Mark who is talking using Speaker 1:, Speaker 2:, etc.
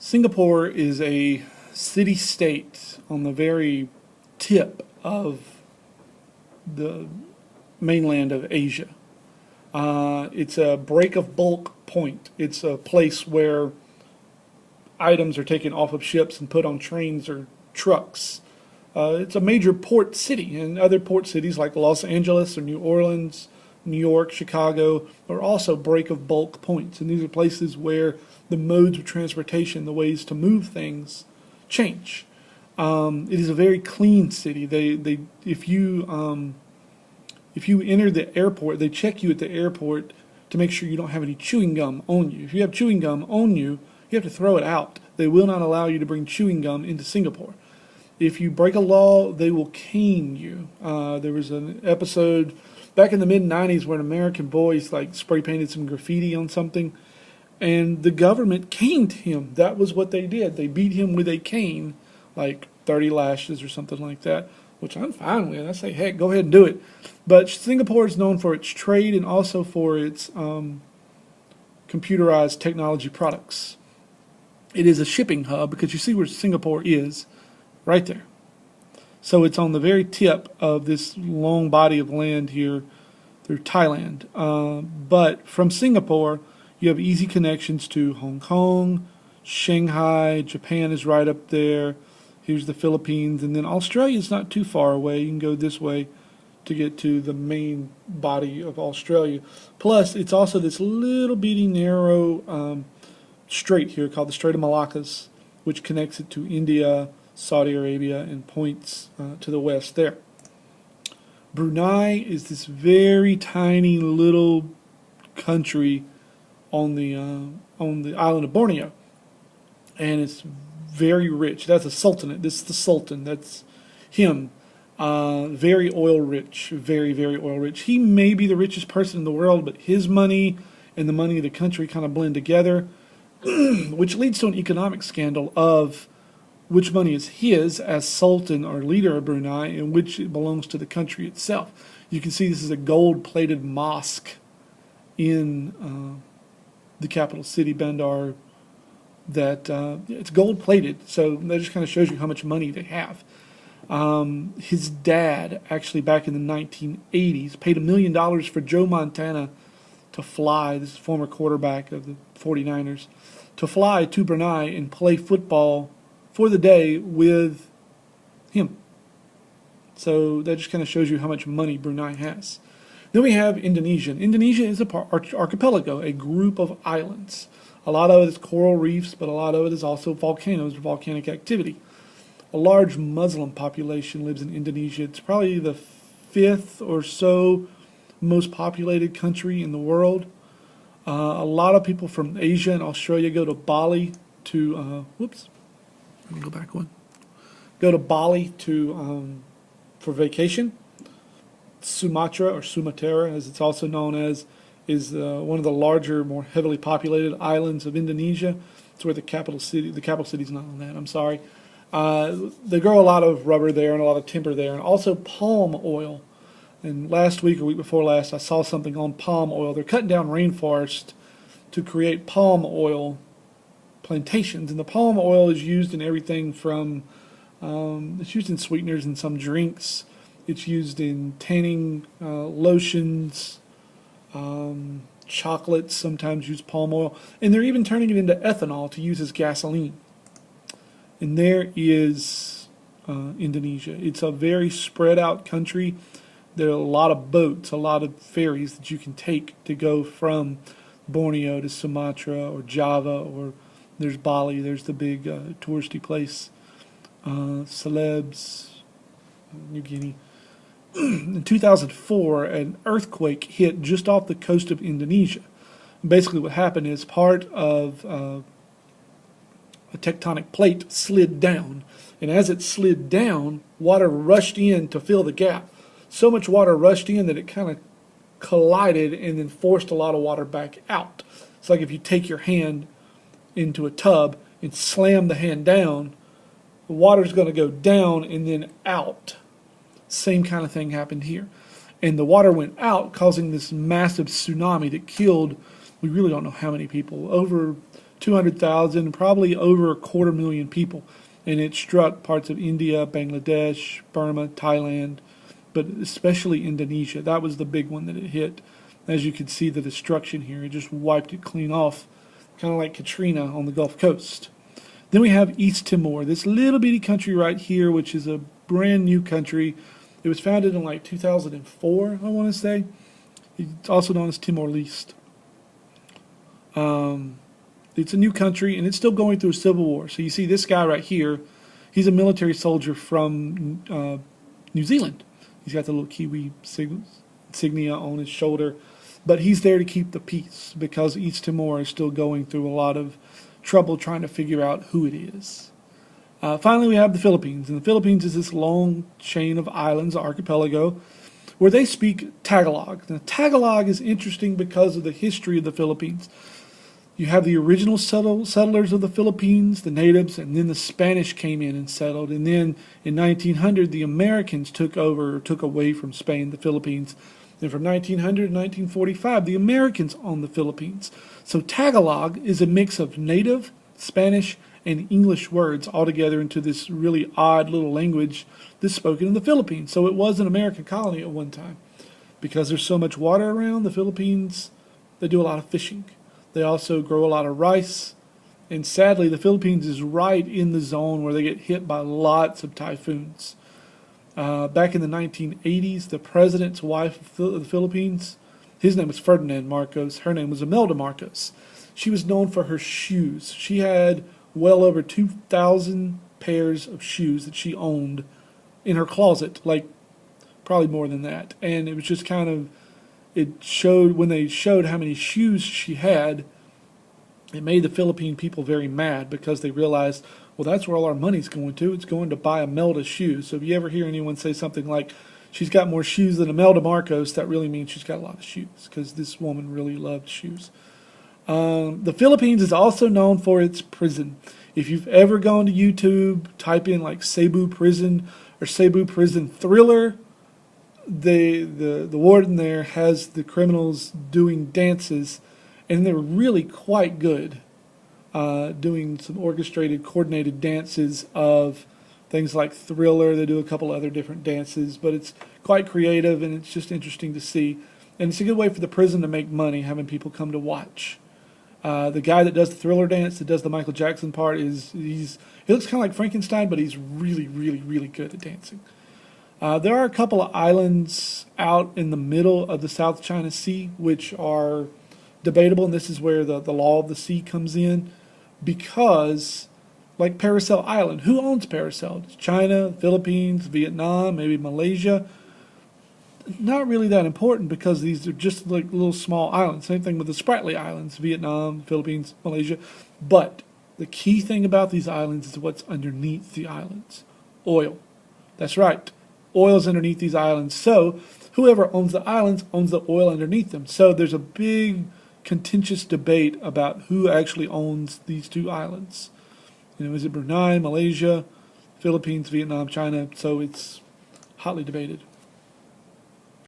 Speaker 1: Singapore is a city-state on the very tip of the mainland of Asia. It's a break of bulk point. It's a place where items are taken off of ships and put on trains or trucks. It's a major port city, and other port cities like Los Angeles or New Orleans, New York, Chicago are also break of bulk points. And these are places where the modes of transportation, the ways to move things, change. It is a very clean city. If you enter the airport, they check you at the airport to make sure you don't have any chewing gum on you. If you have chewing gum on you, you have to throw it out. They will not allow you to bring chewing gum into Singapore. If you break a law, they will cane you. There was an episode back in the mid-90s where an American boy spray painted some graffiti on something, and the government caned him. That was what they did. They beat him with a cane, like 30 lashes or something like that, which I'm fine with. I say, heck, go ahead and do it. But Singapore is known for its trade and also for its computerized technology products. It is a shipping hub because you see where Singapore is, right there. So it's on the very tip of this long body of land here through Thailand. But from Singapore, you have easy connections to Hong Kong, Shanghai, Japan is right up there. Here's the Philippines, and then Australia is not too far away. You can go this way to get to the main body of Australia. Plus, it's also this little bitty narrow strait here called the Strait of Malaccas, which connects it to India, Saudi Arabia, and points to the west there. Brunei is this very tiny little country on the island of Borneo, and it's very rich. That's a sultanate. This is the sultan. That's him. Very oil rich. Very, very oil rich. He may be the richest person in the world, but his money and the money of the country kind of blend together, which leads to an economic scandal of which money is his as sultan or leader of Brunei and which belongs to the country itself. You can see this is a gold-plated mosque in the capital city, Bandar, that it's gold-plated, so that just kind of shows you how much money they have. His dad, actually back in the 1980s, paid $1 million for Joe Montana to fly, this is former quarterback of the 49ers, to fly to Brunei and play football for the day with him. So that just kind of shows you how much money Brunei has. Then we have Indonesia. Indonesia is an archipelago, a group of islands. A lot of it is coral reefs, but a lot of it is also volcanoes, volcanic activity. A large Muslim population lives in Indonesia. It's probably the fifth or so most populated country in the world. A lot of people from Asia and Australia go to Bali to, let me go back one. Go to Bali to for vacation. Sumatra, or Sumatra, as it's also known as, is one of the larger, more heavily populated islands of Indonesia. It's where the capital city's not on that, I'm sorry. They grow a lot of rubber there and a lot of timber there, and also palm oil. And last week or week before last, I saw something on palm oil. They're cutting down rainforest to create palm oil plantations, and the palm oil is used in everything from, it's used in sweeteners and some drinks. It's used in tanning lotions, chocolates sometimes use palm oil, and they're even turning it into ethanol to use as gasoline. And there is Indonesia. It's a very spread out country. There are a lot of boats, a lot of ferries that you can take to go from Borneo to Sumatra or Java, or there's Bali, there's the big touristy place, Celebes, New Guinea. In 2004, an earthquake hit just off the coast of Indonesia. Basically what happened is part of a tectonic plate slid down, and as it slid down, water rushed in to fill the gap. So much water rushed in that it kind of collided and then forced a lot of water back out. It's like if you take your hand into a tub and slam the hand down, the water's going to go down and then out. Same kind of thing happened here. And the water went out, causing this massive tsunami that killed, we really don't know how many people, over 200,000, probably over a 250,000 people. And it struck parts of India, Bangladesh, Burma, Thailand, but especially Indonesia. That was the big one that it hit. As you can see, the destruction here, it just wiped it clean off, kind of like Katrina on the Gulf Coast. Then we have East Timor, this little bitty country right here, which is a brand new country. It was founded in like 2004, I want to say. It's also known as Timor-Leste. It's a new country, and it's still going through a civil war. So you see this guy right here, he's a military soldier from New Zealand. He's got the little Kiwi insignia on his shoulder, but he's there to keep the peace because East Timor is still going through a lot of trouble trying to figure out who it is. Finally, we have the Philippines, and the Philippines is this long chain of islands, archipelago, where they speak Tagalog. Now, Tagalog is interesting because of the history of the Philippines. You have the original settlers of the Philippines, the natives, and then the Spanish came in and settled. And then in 1900, the Americans took over or took away from Spain the Philippines. And from 1900 to 1945, the Americans owned the Philippines. So Tagalog is a mix of native, Spanish, and English words all together into this really odd little language that's spoken in the Philippines. So it was an American colony at one time. Because there's so much water around, the Philippines, they do a lot of fishing. They also grow a lot of rice. And sadly, the Philippines is right in the zone where they get hit by lots of typhoons. Back in the 1980s, the president's wife of the Philippines, his name was Ferdinand Marcos. Her name was Imelda Marcos. She was known for her shoes. She had well over 2,000 pairs of shoes that she owned in her closet, like probably more than that. And it was just kind of, it showed, when they showed how many shoes she had, it made the Philippine people very mad because they realized, well, that's where all our money's going to. It's going to buy Imelda shoes. So if you ever hear anyone say something like, she's got more shoes than Imelda Marcos, that really means she's got a lot of shoes because this woman really loved shoes. The Philippines is also known for its prison. If you've ever gone to YouTube, type in like Cebu Prison or Cebu Prison Thriller, the warden there has the criminals doing dances, and they're really quite good, doing some orchestrated, coordinated dances of things like Thriller. They do a couple other different dances, but it's quite creative, and it's just interesting to see. And it's a good way for the prison to make money, having people come to watch. The guy that does the Thriller dance, that does the Michael Jackson part, he looks kind of like Frankenstein, but he's really, really, really good at dancing. There are a couple of islands out in the middle of the South China Sea which are debatable, and this is where the law of the sea comes in, because, like Paracel Island, who owns Paracel? It's China, Philippines, Vietnam, maybe Malaysia. Not really that important because these are just like little small islands. Same thing with the Spratly Islands, Vietnam, Philippines, Malaysia. But the key thing about these islands is what's underneath the islands. Oil. That's right. Oil is underneath these islands. So whoever owns the islands owns the oil underneath them. So there's a big contentious debate about who actually owns these two islands. You know, is it Brunei, Malaysia, Philippines, Vietnam, China? So it's hotly debated.